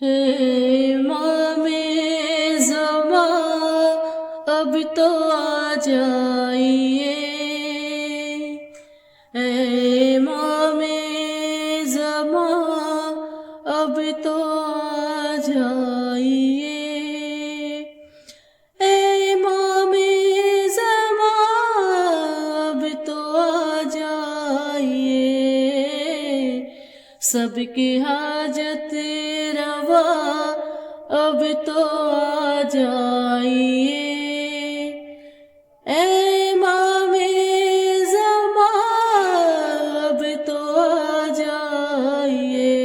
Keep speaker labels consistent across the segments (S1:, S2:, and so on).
S1: امام زمان اب تو آ جائیے، امام زمان اب تو آ جائیے، امام زمان اب تو آ جائیے، سب کی حاجت روا اب تو آ جائیے، اے امام زمان اب تو آ جائیے،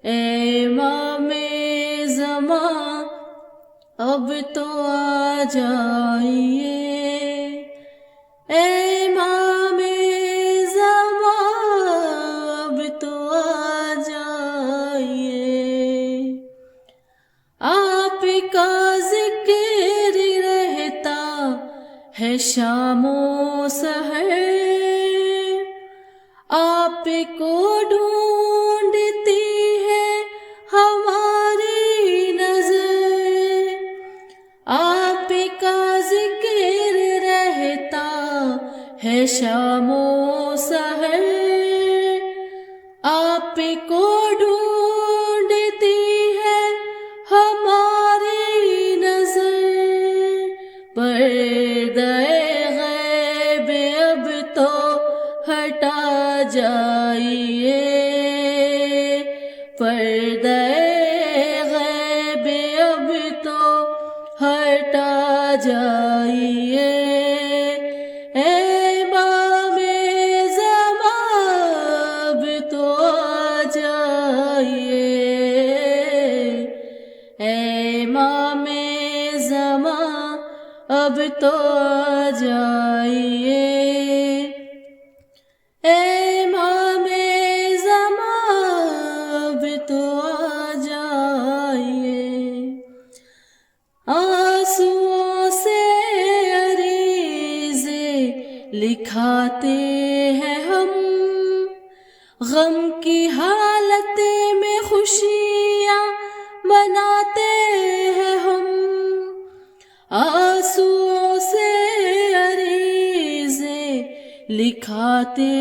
S1: اے امام زمان اب تو آ جائیے، اے امام زمان اب تو آ جائیے، آپ کا ذکر رہتا ہے شام و سحر، آپ کو ڈھونڈتی ہے ہماری نظر، آپ کا ذکر رہتا ہے شام و سحر، آپ کو ڈھونڈتی ہے ہماری نظر، پردہ غیب اب تو ہٹا جائیے، پردہ غیب اب تو ہٹا جائیے، اے امام زمان اب تو آ جائیے، اے امام زمان اب تو آ جائیے، اے امام زمان اب تو آ جائیے، آنسوؤں سے عریضے لکھاتے ہیں ہم، غم کی حالت میں خوشیاں مناتے ہیں ہم، آنسوؤں سے عریضے لکھاتے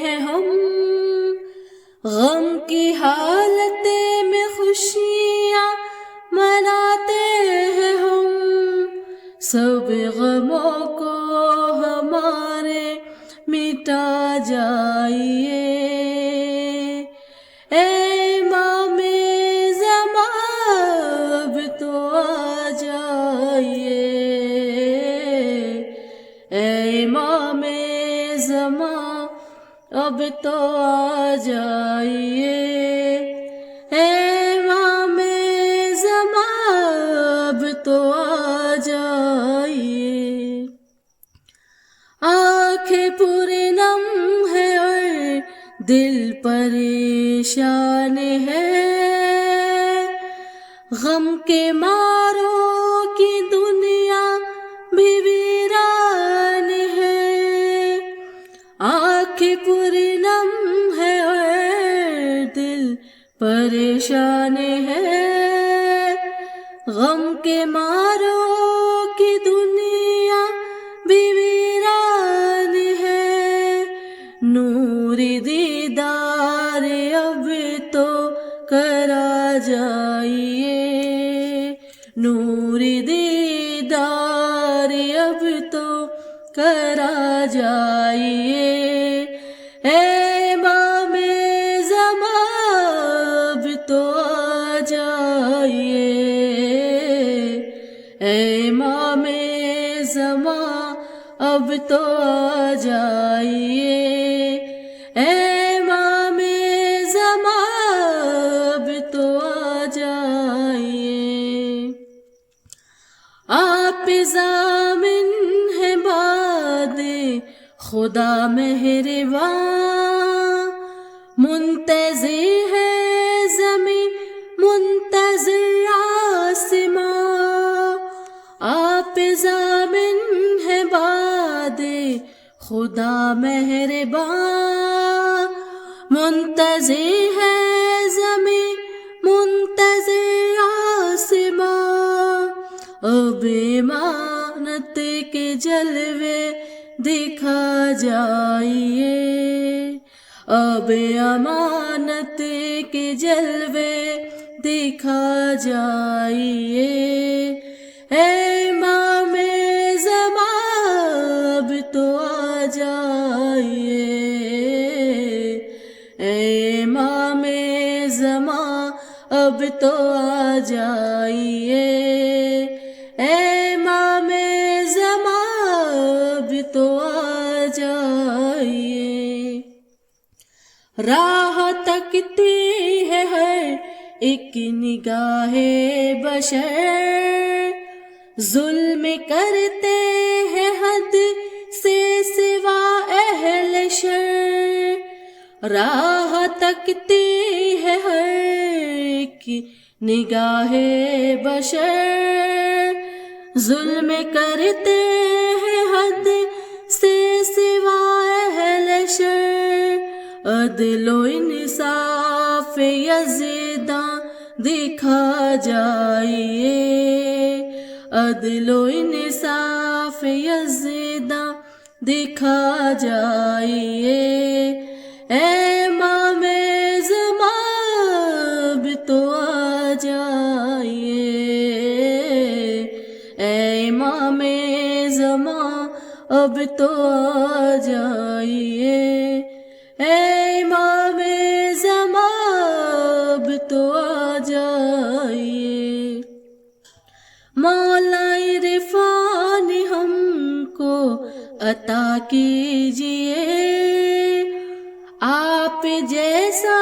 S1: ہیں ہم، غم کی حالت میں خوشیاں مناتے ہیں ہم، سب غموں کو ہمارے مٹا جائیے، اے امام زمان اب تو آ جائیے، اے امام زمان اب تو آ جائیے، اے امام زمان اب تو آ جائیے، آنکھیں پرنم ہے اور دل پریشان ہے، غم کے ماروں کی دنیا بھی ویران ہے، آنکھیں پرنم ہے اور دل پریشان ہے، غم کے ماروں کی دنیا بھی ویران ہے، نور دیدار اب تو کرا جائیے، نور دیدار اب تو کرا جائیے، اے امام زمان اب تو آ جائیے، اے امام زمان اب تو آ جائیے، اے امام زمان اب تو آ جائیے، آپ ضامن ہیں باد خدا مہرباں، منتظر ہے زمین منتظر آسماں، آپ ضامن ہیں باد خدا مہرباں، منتظر ہے زمین منتظر آسماں، اب امانت کے جلوے دکھا جائیے، اب امانت کے جلوے دکھا جائیے۔ اے امام زمان اب تو آ جائیے، اے امام زمان اب تو آ جائیے، اے امام زمان اب تو آ جائیے۔ راہ تکتی ہے ہر ایک نگاہ بشر، ظلم کرتے ہیں حد سے سوا اہل شر، راہ تکتی ہے ہر ایک نگاہ بشر، ظلم کرتے ہیں حد سے سوا اہل شر، عدل و انصاف یزداں دکھا جائیے، عدل و انصاف یزداں دکھا جائیے، اے امام زمان اب تو آ جائیے، اے امام زمان اب تو آ جائیے، اے امام زمان اب تو آ جائیے۔ مولا عرفان ہم کو عطا کیجئے، آپ جیسا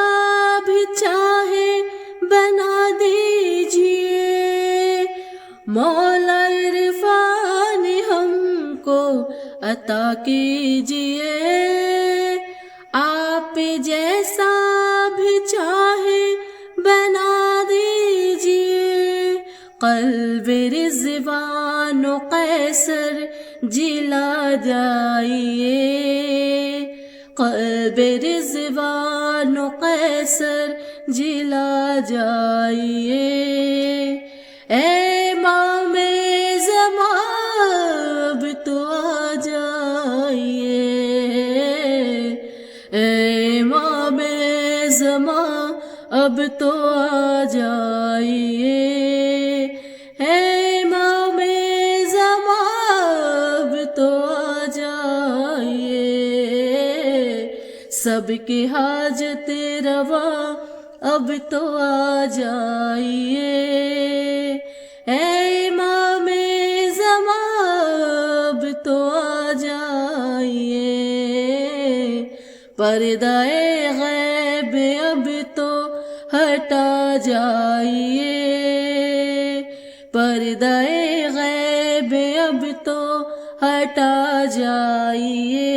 S1: بھی چاہے بنا دیجئے، مولا عرفان ہم کو عطا کیجئے، آپ جیسا بھی چاہے بنا دیجئے، قلب رضوان و قیصر جلا جائیے، قلب رضوان و قیصر جلا جائیے، اے امام زمان اب تو آ جائیے، اے امام زمان اب تو آ جائیے، اے امام زمان اب تو آ جائیے، سب کی حاجت روا اب تو آ جائیے، اے امام زمان اب تو آ جائیے، پردہ غیب اب تو ہٹا جائیے، پردہ غیب اب تو ہٹا جائیے،